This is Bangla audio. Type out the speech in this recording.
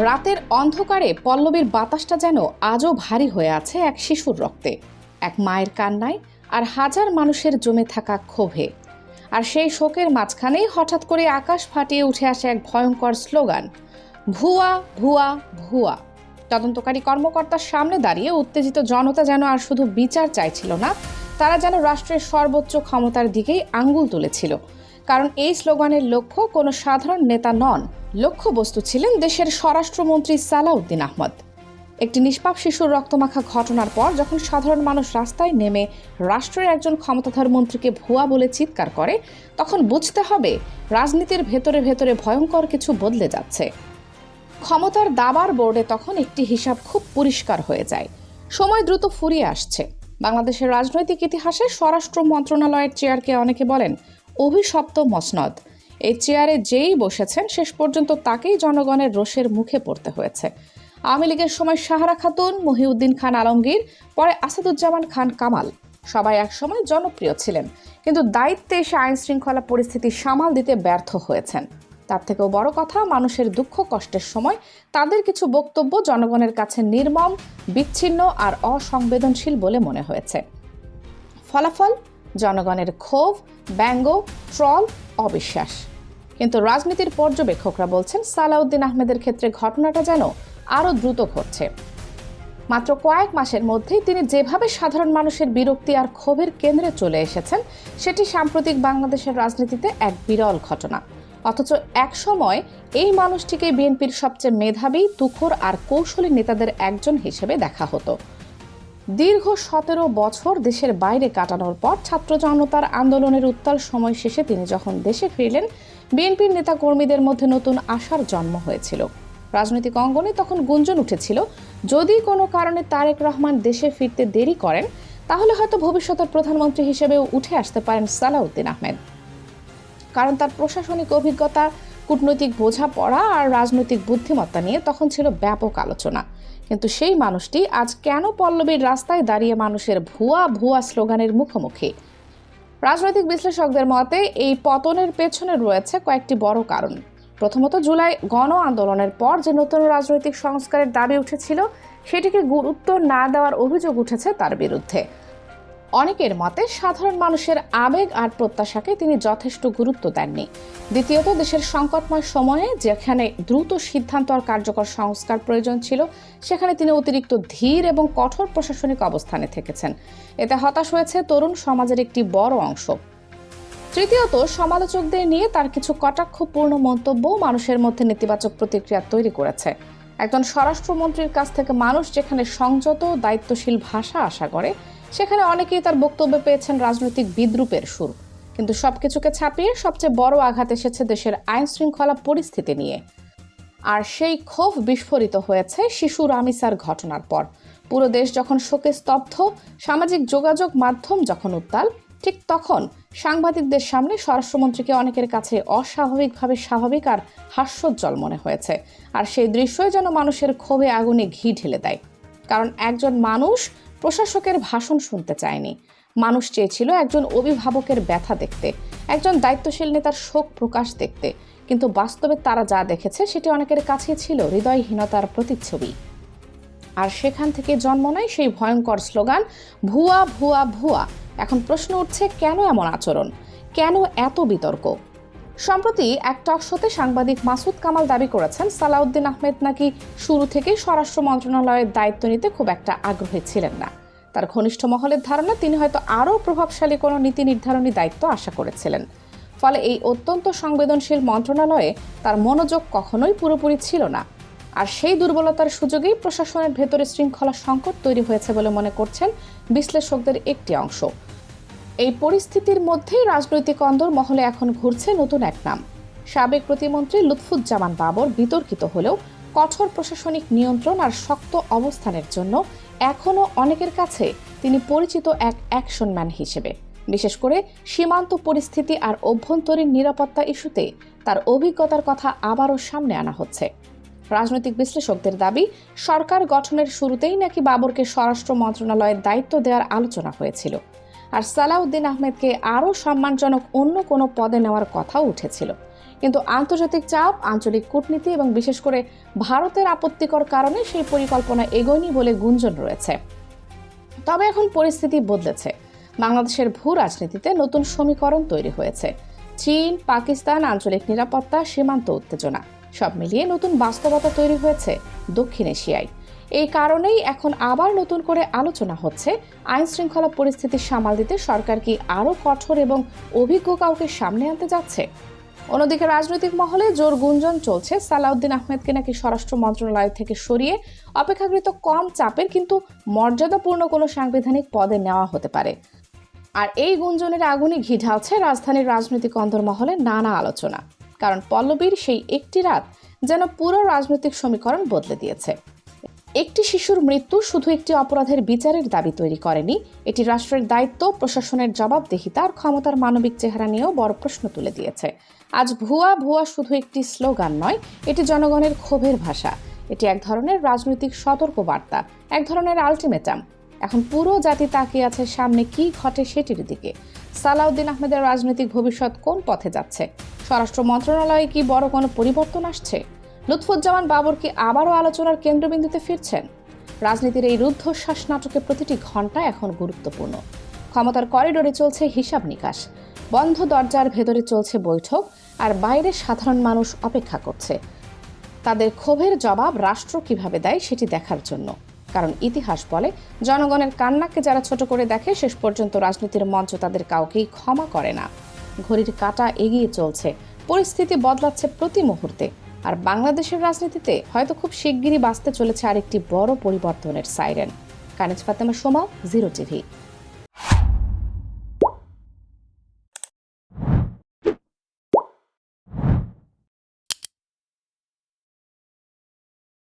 রাতের অন্ধকারে পল্লবীর বাতাসটা যেন আজও ভারী হয়ে আছে এক শিশুর রক্তে, এক মায়ের কান্নায় আর হাজার মানুষের জমে থাকা ক্ষোভে। আর সেই শোকের মাঝখানেই হঠাৎ করে আকাশ ফাটিয়ে উঠে আসে এক ভয়ঙ্কর স্লোগান, ভুয়া ভুয়া ভুয়া। তদন্তকারী কর্মকর্তার সামনে দাঁড়িয়ে উত্তেজিত জনতা যেন আর শুধু বিচার চাইছিল না, তারা যেন রাষ্ট্রের সর্বোচ্চ ক্ষমতার দিকেই আঙ্গুল তুলেছিল। কারণ এই স্লোগানের লক্ষ্য কোনো সাধারণ নেতা নন, লক্ষ্যবস্তু ছিলেন দেশের স্বরাষ্ট্রমন্ত্রী সালাউদ্দিন আহমেদ। একটি নিষ্পাপ শিশুর রক্তমাখা ঘটনার পর যখন সাধারণ মানুষ রাস্তায় নেমে রাষ্ট্রের একজন ক্ষমতাধর মন্ত্রীকে ভুয়া বলে চিৎকার করে, তখন বুঝতে হবে রাজনীতির ভেতরে ভেতরে ভয়ঙ্কর কিছু বদলে যাচ্ছে। ক্ষমতার দাবার বোর্ডে তখন একটি হিসাব খুব পরিষ্কার হয়ে যায়। সময় দ্রুত ফুরিয়ে আসছে। বাংলাদেশের রাজনৈতিক ইতিহাসে স্বরাষ্ট্র মন্ত্রণালয়ের চেয়ারকে অনেকে বলেন অভিশপ্ত মসনদ। এই চেয়ারে যেই বসেছেন শেষ পর্যন্ত তাকেই জনগণের রোষের মুখে পড়তে হয়েছে। আওয়ামী লীগের সময় সাহারা খাতুন, মহিউদ্দিন খান আলমগীর, পরে আসাদুজ্জামান খান কামাল, সবাই একসময় জনপ্রিয় ছিলেন, কিন্তু দায়িত্বে এসে আইন শৃঙ্খলা পরিস্থিতি সামাল দিতে ব্যর্থ হয়েছেন। তার থেকেও বড় কথা, মানুষের দুঃখ কষ্টের সময় তাদের কিছু বক্তব্য জনগণের কাছে নির্মম, বিচ্ছিন্ন আর অসংবেদনশীল বলে মনে হয়েছে। ফলাফল জনগণের ক্ষোভ, ব্যঙ্গ, ট্রল, অবিশ্বাস। কিন্তু রাজনীতির পর্যবেক্ষকরা বলছেন সালাউদ্দিন আহমেদের ক্ষেত্রে ঘটনাটা যেন আরও দ্রুত ঘটছে। মাত্র কয়েক মাসের মধ্যেই তিনি যেভাবে সাধারণ মানুষের বিরক্তি আর ক্ষোভের কেন্দ্রে চলে এসেছেন, সেটি সাম্প্রতিক বাংলাদেশের রাজনীতিতে এক বিরল ঘটনা। অথচ এক সময় এই মানুষটিকে বিএনপির সবচেয়ে মেধাবী, তুখোড় আর কৌশলী নেতাদের একজন হিসেবে দেখা হতো। দীর্ঘ 17 বছর দেশের বাইরে কাটানোর পর ছাত্র জনতার আন্দোলনের উত্তাল সময় শেষে তিনি যখন দেশে ফিরলেন, বিএনপির নেতা কর্মীদের মধ্যে নতুন আশার জন্ম হয়েছিল। রাজনৈতিক অঙ্গনে তখন গুঞ্জন উঠেছিল, যদি কোনো কারণে তারেক রহমান দেশে ফিরতে দেরি করেন, তাহলে হয়তো ভবিষ্যতের প্রধানমন্ত্রী হিসেবেও উঠে আসতে পারেন সালাউদ্দিন আহমেদ। কারণ তার প্রশাসনিক অভিজ্ঞতা, কূটনৈতিক বোঝাপড়া আর রাজনৈতিক বুদ্ধিমত্তা নিয়ে তখন ছিল ব্যাপক আলোচনা। কিন্তু সেই মানুষটি আজ কেন পল্লবীর রাস্তায় দাঁড়িয়ে মানুষের ভুয়া ভুয়া স্লোগানের মুখোমুখি? রাজনৈতিক বিশ্লেষকদের মতে এই পতনের পেছনে রয়েছে কয়েকটি বড় কারণ। প্রথমত, জুলাই গণ আন্দোলনের পর যে নতুন রাজনৈতিক সংস্কারের দাবি উঠেছিল, সেটিকে গুরুত্ব না দেওয়ার অভিযোগ উঠেছে তার বিরুদ্ধে। অনেকের মতে সাধারণ মানুষের আবেগ আর প্রত্যাশাকে তিনি যথেষ্ট গুরুত্ব দেননি। দ্বিতীয়ত, দেশের সংকটময় সময়ে যেখানে দ্রুত সিদ্ধান্ত আর কার্যকর সংস্কার প্রয়োজন ছিল, সেখানে তিনি অতিরিক্ত ধীর এবং কঠোর প্রশাসনিক অবস্থানে থেকেছেন। এতে হতাশ হয়েছে তরুণ সমাজের একটি বড় অংশ। তৃতীয়ত, সমালোচকদের নিয়ে তার কিছু কটাক্ষপূর্ণ মন্তব্য মানুষের মধ্যে নেতিবাচক প্রতিক্রিয়া তৈরি করেছে। একজন স্বরাষ্ট্রমন্ত্রীর কাছ থেকে মানুষ যেখানে সংযত, দায়িত্বশীল ভাষা আশা করে, সেখানে অনেকেই তার বক্তব্যে পেয়েছেন রাজনৈতিক বিদ্রূপের সুর। কিন্তু সবকিছুকে ছাপিয়ে সবচেয়ে বড় আঘাত এসেছে দেশের আইন শৃঙ্খলা পরিস্থিতি নিয়ে। আর সেই ক্ষোভ বিস্ফোরিত হয়েছে শিশু রামিসার ঘটনার পর। পুরো দেশ যখন শোকে স্তব্ধ, সামাজিক যোগাযোগ মাধ্যম যখন উত্তাল, ঠিক তখন সাংবাদিকদের সামনে স্বরাষ্ট্রমন্ত্রীকে অনেকের কাছে অস্বাভাবিকভাবে স্বাভাবিক আর হাস্যোজ্জ্বল মনে হয়েছে। আর সেই দৃশ্যই যেন মানুষের ক্ষোভে আগুনে ঘি ঢেলে দেয়। কারণ একজন মানুষ প্রশাসকের ভাষণ শুনতে চায়নি, মানুষ চেয়েছিল একজন অভিভাবকের ব্যথা দেখতে, একজন দায়িত্বশীল নেতার শোক প্রকাশ দেখতে। কিন্তু বাস্তবে তারা যা দেখেছে সেটি অনেকের কাছে ছিল হৃদয়হীনতার প্রতিচ্ছবি। আর সেখান থেকে জন্ম নেয় সেই ভয়ঙ্কর স্লোগান, ভুয়া ভুয়া ভুয়া। এখন প্রশ্ন উঠছে, কেন এমন আচরণ, কেন এত বিতর্ক? সম্প্রতি এক টক শোতে সাংবাদিক মাসুদ কামাল দাবি করেছেন সালাউদ্দিন আহমেদ নাকি শুরু থেকেই স্বরাষ্ট্র মন্ত্রণালয়ের দায়িত্ব নিতে খুব একটা আগ্রহী ছিলেন না। তার ঘনিষ্ঠ মহলের ধারণা, তিনি হয়তো আরও প্রভাবশালী কোনো নীতি নির্ধারণী দায়িত্ব আশা করেছিলেন। ফলে এই অত্যন্ত সংবেদনশীল মন্ত্রণালয়ে তার মনোযোগ কখনোই পুরোপুরি ছিল না। আর সেই দুর্বলতার সুযোগেই প্রশাসনের ভেতরে শৃঙ্খলা সংকট তৈরি হয়েছে বলে মনে করছেন বিশ্লেষকদের একটি অংশ। এই পরিস্থিতির মধ্যেই রাজনৈতিক অন্দর মহলে এখন ঘুরছে নতুন এক নাম। সাবেক প্রতিমন্ত্রী লুৎফুজ্জামান বাবর বিতর্কিত হলেও কঠোর প্রশাসনিক নিয়ন্ত্রণ আর শক্ত অবস্থানের জন্য এখনও অনেকের কাছে তিনি পরিচিত এক অ্যাকশনম্যান হিসেবে। বিশেষ করে সীমান্ত পরিস্থিতি আর অভ্যন্তরীণ নিরাপত্তা ইস্যুতে তার অভিজ্ঞতার কথা আবারও সামনে আনা হচ্ছে। রাজনৈতিক বিশ্লেষকদের দাবি, সরকার গঠনের শুরুতেই নাকি বাবরকে স্বরাষ্ট্র মন্ত্রণালয়ের দায়িত্ব দেওয়ার আলোচনা হয়েছিল। আর সালাউদ্দিন আহমেদকে আরও সম্মানজনক অন্য কোনো পদে নেওয়ার কথাও উঠেছিল। কিন্তু আন্তর্জাতিক চাপ, আঞ্চলিক কূটনীতি এবং বিশেষ করে ভারতের আপত্তিকর কারণে সেই পরিকল্পনা এগোয়নি বলে গুঞ্জন রয়েছে। তবে এখন পরিস্থিতি বদলেছে। বাংলাদেশের ভূ রাজনীতিতে নতুন সমীকরণ তৈরি হয়েছে। চীন, পাকিস্তান, আঞ্চলিক নিরাপত্তা, সীমান্ত উত্তেজনা সব মিলিয়ে নতুন বাস্তবতা তৈরি হয়েছে দক্ষিণ এশিয়ায়। এই কারণেই এখন আবার নতুন করে আলোচনা হচ্ছে আইন শৃঙ্খলা পরিস্থিতি সামাল দিতে সরকার কি আরও কঠোর এবং অভিজ্ঞ কাউকে সামনে আনতে যাচ্ছে। অন্যদিকে রাজনৈতিক মহলে জোর গুঞ্জন চলছে সালাউদ্দিন আহমেদকে নাকি স্বরাষ্ট্র মন্ত্রণালয় থেকে সরিয়ে অপেক্ষাকৃত কম চাপের কিন্তু মর্যাদাপূর্ণ কোনো সাংবিধানিক পদে নেওয়া হতে পারে। আর এই গুঞ্জনের আগুনে ঘি ঢালছে রাজধানীর রাজনৈতিক অন্দরমহলে নানা আলোচনা। কারণ পল্লবীর সেই একটি রাত যেন পুরো রাজনৈতিক সমীকরণ বদলে দিয়েছে। একটি শিশুর মৃত্যু শুধু একটি অপরাধের বিচারের দাবি তৈরি করেনি, এটি রাষ্ট্রের দায়িত্ব, প্রশাসনের জবাবদিহিতা আর ক্ষমতার মানবিক চেহারা নিয়েও বড় প্রশ্ন তুলে দিয়েছে। আজ ভুয়া ভুয়া শুধু একটি স্লোগান নয়, এটি জনগণের ক্ষোভের ভাষা। এটি এক ধরনের রাজনৈতিক সতর্কবার্তা, এক ধরনের আলটিমেটাম। এখন পুরো জাতি তাকিয়ে আছে সামনে কি ঘটে সেটির দিকে। সালাউদ্দিন আহমেদের রাজনৈতিক ভবিষ্যৎ কোন পথে যাচ্ছে? স্বরাষ্ট্র মন্ত্রণালয়ে কি বড় কোনো পরিবর্তন আসছে? লুৎফুজ্জামান বাবর কি আবারও আলোচনার কেন্দ্রবিন্দুতে ফিরছেন? রাজনীতির এই রুদ্ধশ্বাস নাটকে প্রতিটি ঘণ্টা এখন গুরুত্বপূর্ণ। ক্ষমতার করিডোরে চলছে হিসাব নিকাশ, বন্ধ দরজার ভেতরে চলছে বৈঠক, আর বাইরে সাধারণ মানুষ অপেক্ষা করছে তাদের ক্ষোভের জবাব রাষ্ট্র কিভাবে দেয় সেটি দেখার জন্য। কারণ ইতিহাস বলে, জনগণের কান্নাকে যারা ছোট করে দেখে শেষ পর্যন্ত রাজনীতির মঞ্চ তাদের কাউকেই ক্ষমা করে না। ঘড়ির কাঁটা এগিয়ে চলছে, পরিস্থিতি বদলাচ্ছে প্রতি মুহূর্তে। আর বাংলাদেশের রাজনীতিতে হয়তো খুব শিগগিরই বাজতে চলেছে আরেকটি বড় পরিবর্তনের সাইরেন। কানিজ ফাতেমা, সোমা, 0 টিভি।